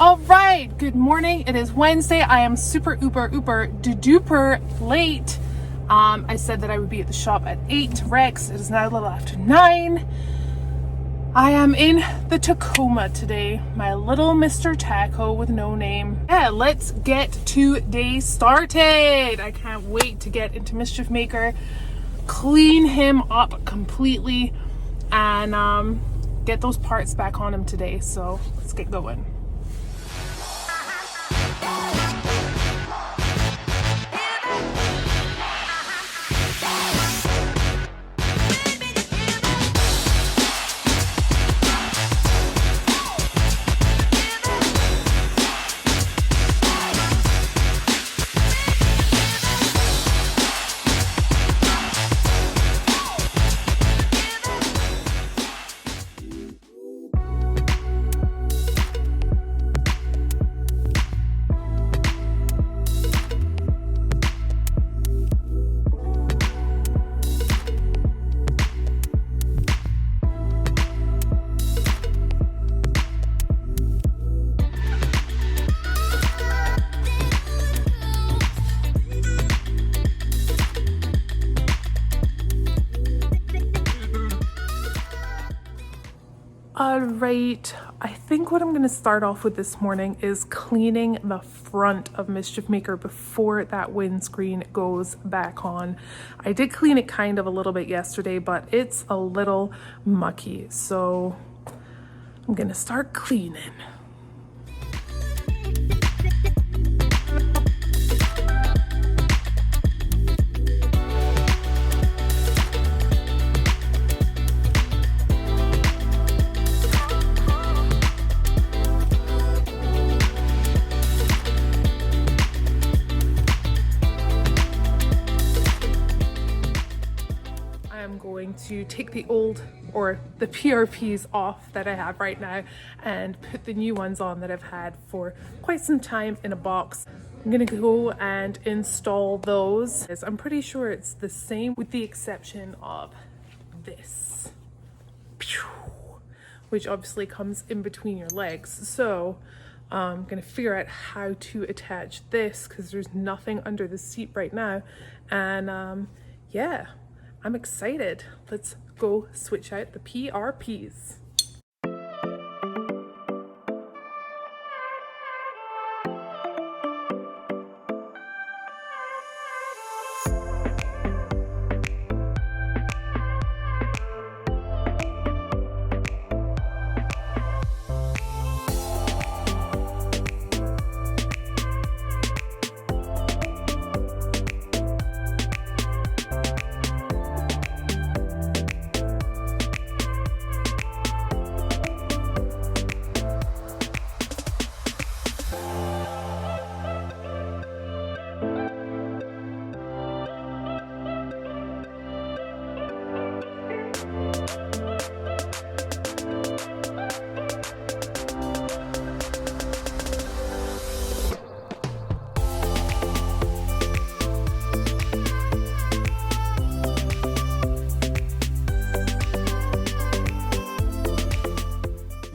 All right, good morning. It is Wednesday. I am super duper late. I said that I would be at the shop at 8. Rex, it is now a little after 9. I am in the Tacoma today, my little Mr. Taco with no name. Yeah, let's get today started. I can't wait to get into Mischief Maker, clean him up completely, and get those parts back on him today. So let's get going. Alright, I think what I'm going to start off with this morning is cleaning the front of Mischief Maker before that windscreen goes back on. I did clean it kind of a little bit yesterday, but it's a little mucky, so I'm going to start cleaning. To take the old or the PRPs off that I have right now and put the new ones on that I've had for quite some time in a box. I'm gonna go and install those. I'm pretty sure it's the same with the exception of this, which obviously comes in between your legs. So I'm gonna figure out how to attach this because there's nothing under the seat right now. And yeah, I'm excited. Let's go switch out the PRPs.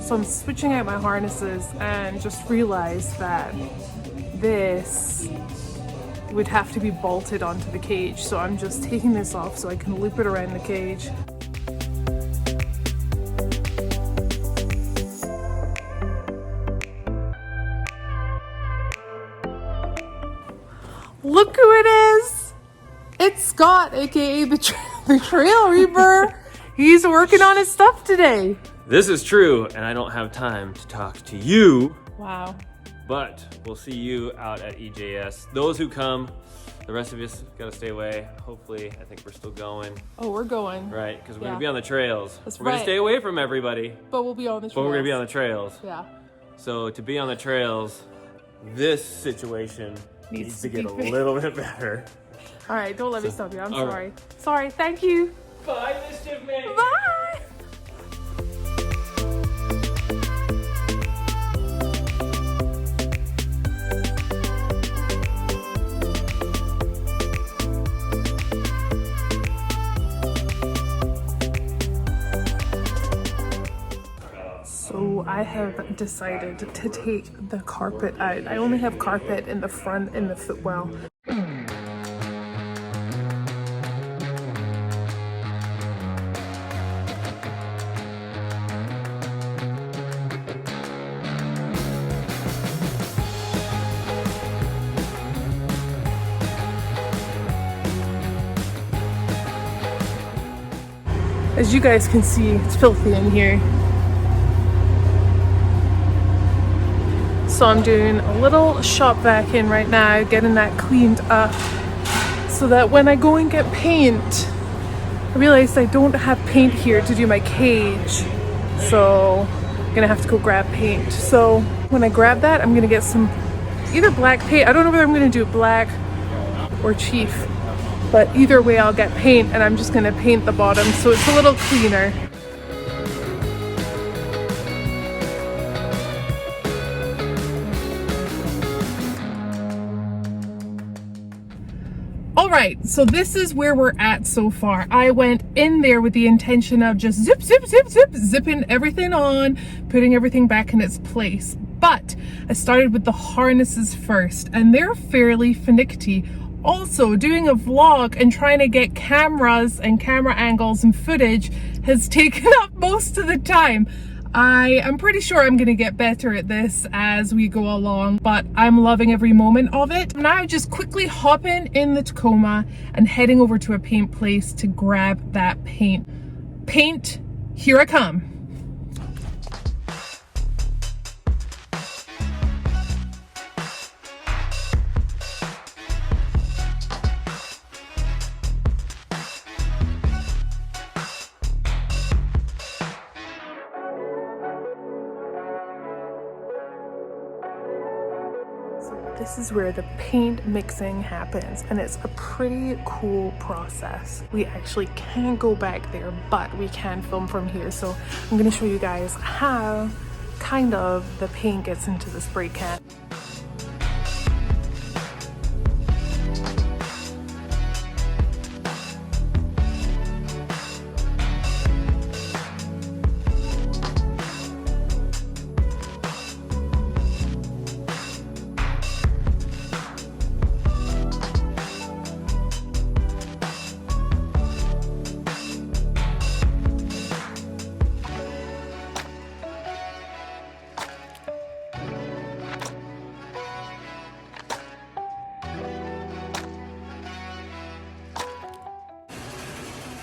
So I'm switching out my harnesses and just realized that this would have to be bolted onto the cage. So I'm just taking this off so I can loop it around the cage. Look who it is! It's Scott, aka the Trail Reaper. He's working on his stuff today. This is true, and I don't have time to talk to you. Wow. But we'll see you out at EJS. Those who come, the rest of us gotta stay away. Hopefully, I think we're still going. Oh, we're going. Right, because we're gonna be on the trails. That's we're gonna stay away from everybody. But we'll be on the trails. But we're gonna be on the trails. Yeah. So to be on the trails, this situation needs to get a little bit better. All right, don't let me stop you. I'm sorry. Right. Sorry, thank you. Bye, Mischief Maker. Bye. So I have decided to take the carpet out. I only have carpet in the front in the footwell. As you guys can see, it's filthy in here. So I'm doing a little shop vac in right now, getting that cleaned up so that when I go and get paint, I realized I don't have paint here to do my cage. So I'm gonna have to go grab paint. So when I grab that, I'm gonna get some either black paint. I don't know whether I'm gonna do black or chief. But either way, I'll get paint and I'm just gonna paint the bottom so it's a little cleaner. All right, so this is where we're at so far. I went in there with the intention of just zip, zip, zip, zip, zipping everything on, putting everything back in its place. But I started with the harnesses first and they're fairly finicky. Also, doing a vlog and trying to get cameras and camera angles and footage has taken up most of the time. I am pretty sure I'm gonna get better at this as we go along, but I'm loving every moment of it. Now just quickly hopping in the Tacoma and heading over to a paint place to grab that paint. Paint, here I come. This is where the paint mixing happens and it's a pretty cool process. We actually can't go back there, but we can film from here. So I'm going to show you guys how kind of the paint gets into the spray can.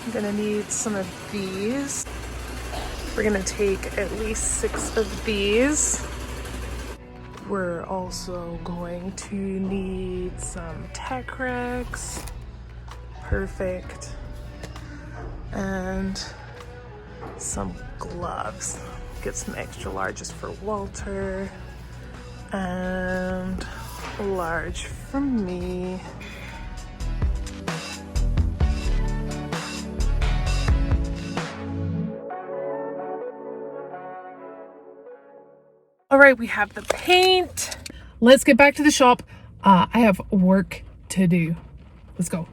I'm gonna need some of these. We're gonna take at least 6 of these. We're also going to need some Tech-Rex. Perfect. And some gloves. Get some extra larges for Walter. And a large for me. All right, we have the paint. Let's get back to the shop. I have work to do. Let's go.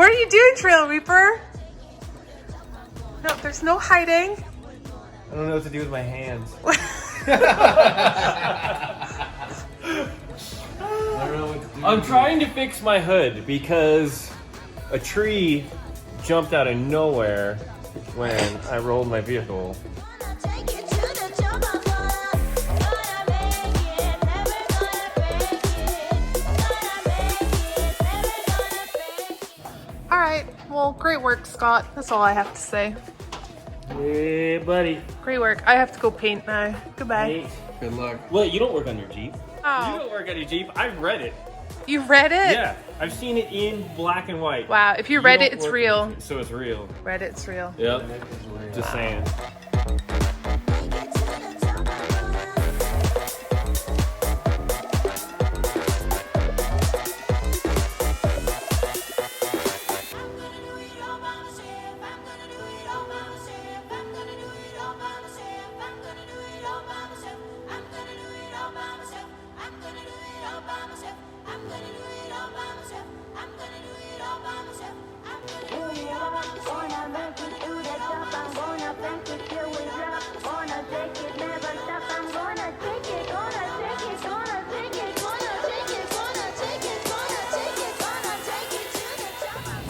are you doing, Trail Reaper? No, there's no hiding. I don't know what to do with my hands. I'm trying to fix my hood because a tree jumped out of nowhere when I rolled my vehicle. All right, well, great work, Scott. That's all I have to say. Hey, buddy. Great work. I have to go paint now. Goodbye. Hey. Good luck. Well, you don't work on your Jeep. Oh. You don't work on your Jeep. I've read it. You read it? Yeah, I've seen it in black and white. Wow, if you read don't it, it's work real. on it, so it's real. Read it, it's real. Yep. Just saying.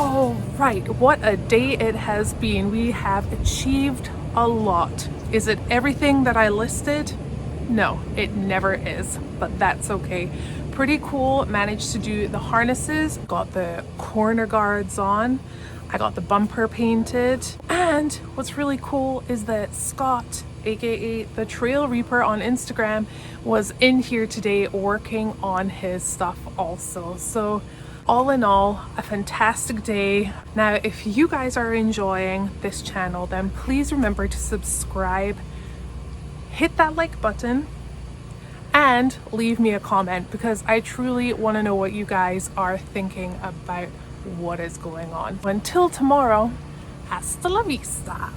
All right, what a day it has been. We have achieved a lot. Is it everything that I listed? No, it never is, but that's okay. Pretty cool. Managed to do the harnesses, got the corner guards on, I got the bumper painted, and what's really cool is that Scott, aka the Trail Reaper on Instagram, was in here today working on his stuff also. So all in all, a fantastic day. Now, if you guys are enjoying this channel, then please remember to subscribe, hit that like button, and leave me a comment, because I truly want to know what you guys are thinking about what is going on. Until tomorrow, hasta la vista.